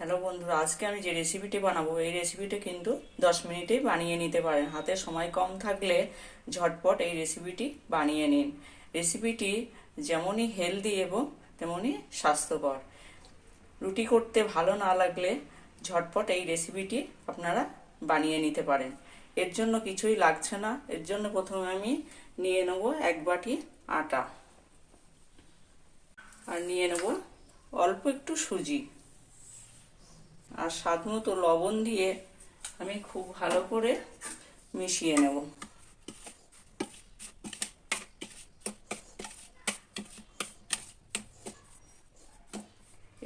Hello বন্ধুরা, আজকে আমি যে রেসিপিটি বানাবো এই রেসিপিটা কিন্তু 10 মিনিটেই বানিয়ে নিতে পারেন। হাতে সময় কম থাকলে ঝটপট এই রেসিপিটি বানিয়ে নিন। রেসিপিটি যেমনই হেলদি এবং তেমনই স্বাস্থ্যকর। রুটি করতে ভালো না লাগলে ঝটপট এই রেসিপিটি আপনারা বানিয়ে নিতে পারেন। এর জন্য কিছুই লাগছে না। এর জন্য প্রথমে আমি নিয়ে নেব 1 বাটি আটা, আর নিয়ে নেব অল্প একটু সুজি, আর স্বাদ মতো লবণ দিয়ে আমি খুব ভালো করে মিশিয়ে নেব।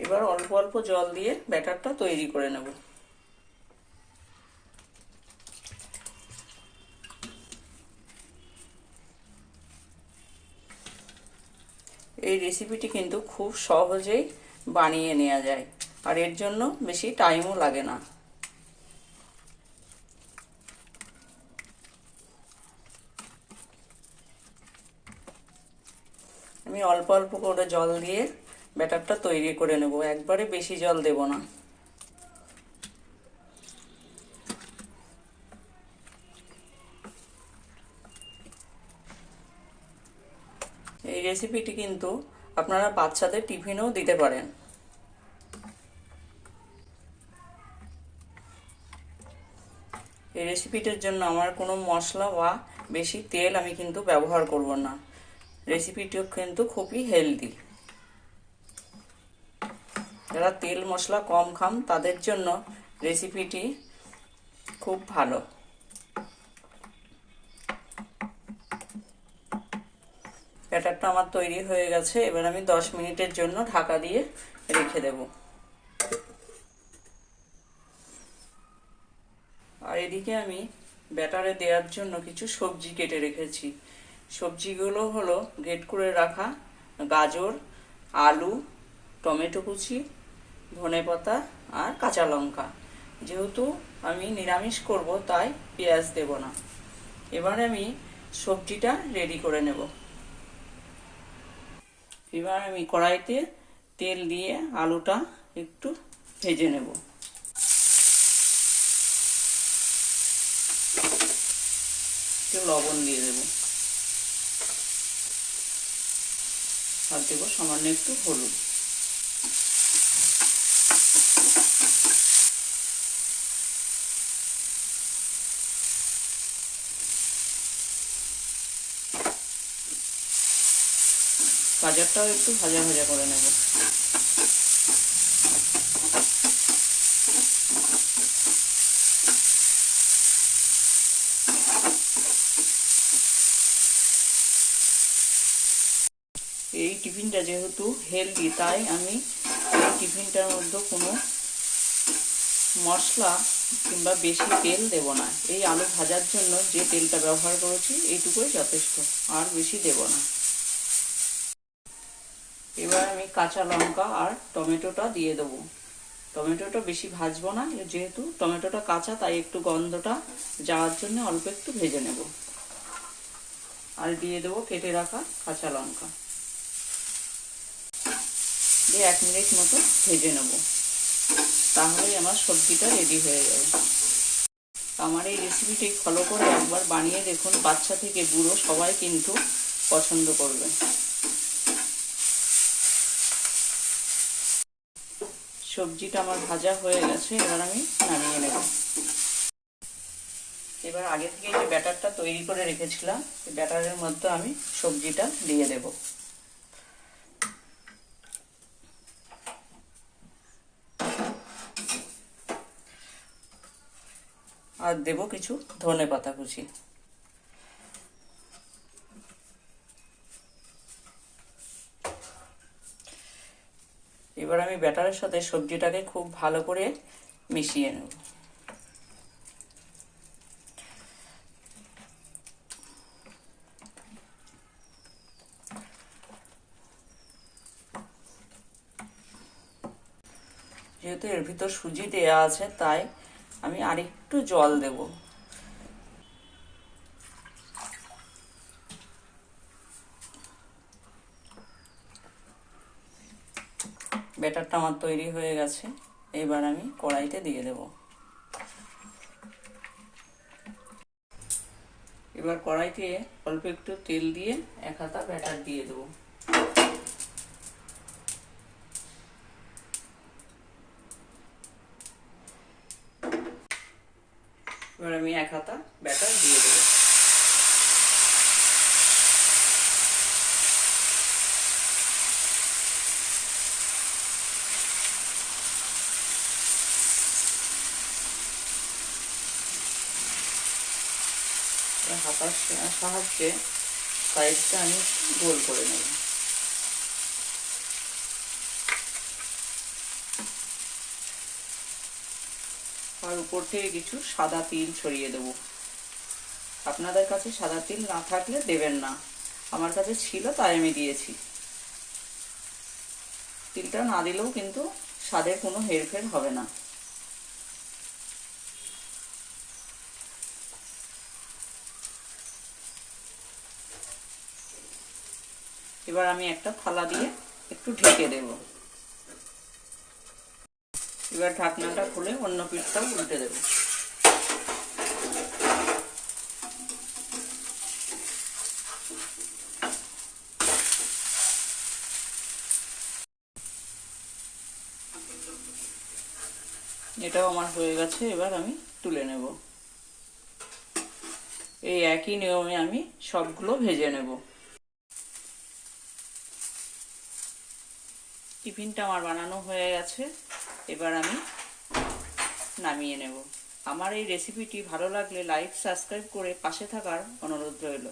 এবার অল্প অল্প জল দিয়ে ব্যাটারটা তৈরি করে নেব। এই রেসিপিটি কিন্তু খুব সহজেই বানিয়ে নেওয়া যায়, আর এর জন্য বেশি টাইমও লাগে না। আমি অল্প অল্প করে জল দিয়ে ব্যাটারটা তৈরি করে নেব, একবারে বেশি জল দেব না। এই রেসিপিটি কিন্তু আপনারা বাচ্চাদের টিফিনেও দিতে পারেন। এই রেসিপিটার জন্য আমার কোনো মশলা বা বেশি তেল আমি কিন্তু ব্যবহার করব না। রেসিপিটিও কিন্তু খুবই হেলদি। যারা তেল মশলা কম খান তাদের জন্য রেসিপিটি খুব ভালো। ব্যাটারটা আমার তৈরি হয়ে গেছে। এবার আমি 10 মিনিটের জন্য ঢাকা দিয়ে রেখে দেব। আর এদিকে আমি ব্যাটারে দেওয়ার জন্য কিছু সবজি কেটে রেখেছি। সবজিগুলো হলো গ্রেট করে রাখা গাজর, আলু, টমেটো কুচি, ধনেপাতা আর কাঁচা লঙ্কা। যেহেতু আমি নিরামিষ করব তাই পেঁয়াজ দেব না। এবার আমি সবজিটা রেডি করে নেব। এবার আমি কড়াইতে তেল দিয়ে আলুটা একটু ভেজে নেব। একটু লবণ দিয়ে দেব, আর দেবো সামান্য একটু হলুদ। গাজরটাও একটু ভাজা ভাজা করে নেব। এই টিফিনটা যেহেতু হেলদি তাই আমি এই টিফিনটার মধ্যে কোনো মশলা কিংবা বেশি তেল দেব না। এই আলু ভাজার জন্য যে তেলটা ব্যবহার করেছি এইটুকুই যথেষ্ট, আর বেশি দেব না। এবার আমি কাঁচা লঙ্কা আর টমেটোটা দিয়ে দেবো। টমেটোটা বেশি ভাজবো না, যেহেতু টমেটোটা কাঁচা তাই একটু গন্ধটা যাওয়ার জন্য অল্প একটু ভেজে নেব। আর দিয়ে দেবো কেটে রাখা কাঁচা লঙ্কা দিয়ে 1 মিনিট মতো ভেজে নেব। তাহলেই আমার সবজিটা রেডি হয়ে যাবে। আমার এই রেসিপিটি ফলো করে একবার বানিয়ে দেখুন, বাচ্চা থেকে বুড়ো সবাই কিন্তু পছন্দ করবে। সবজিটা আমার ভাজা হয়ে গেছে, এবার আমি নামিয়ে নেব। এবার আগে থেকে যে ব্যাটারটা তৈরি করে রেখেছিলাম সেই ব্যাটারের মধ্যে আমি সবজিটা দিয়ে দেব, আর দেব কিছু ধনেপাতা কুচি। এবার আমি ব্যাটারের সাথে সবজিটাকে খুব ভালো করে মিশিয়ে নেব। যেহেতু এর ভিতর সুজি দেওয়া আছে তাই আমি আরেকটু জল দেব। ব্যাটারটা আমার তৈরি হয়ে গেছে। এবার আমি কড়াইতে দিয়ে দেব। এবার কড়াইতে অল্প একটু তেল দিয়ে 1 হাতা ব্যাটার দিয়ে দেব। এবার আমি 1 হাতা ব্যাটার দিয়ে দেব। হাতার সাহায্যে সাইডটা আমি গোল করে নেব। আর উপর থেকে কিছু সাদা তিল ছড়িয়ে দেব। আপনাদের কাছে সাদা তিল না থাকলে দেবেন না, আমার কাছে ছিল তাই আমি দিয়েছি। তিলটা না দিলেও কিন্তু স্বাদের কোনো হেরফের হবে না। এবার আমি একটা থালা দিয়ে একটু ঢেকে দেব। এবার ঢাকনাটা খুলে অন্য পিঠটাও উল্টে দেব। এটাও আমার হয়ে গেছে, এবার আমি তুলে নেব। এই একই নিয়মে আমি সবগুলো ভেজে নেব। টিফিনটা আমার বানানো হয়ে গেছে, এবার আমি নামিয়ে নেব। আমার এই রেসিপিটি ভালো লাগলে লাইক সাবস্ক্রাইব করে পাশে থাকার অনুরোধ রইল।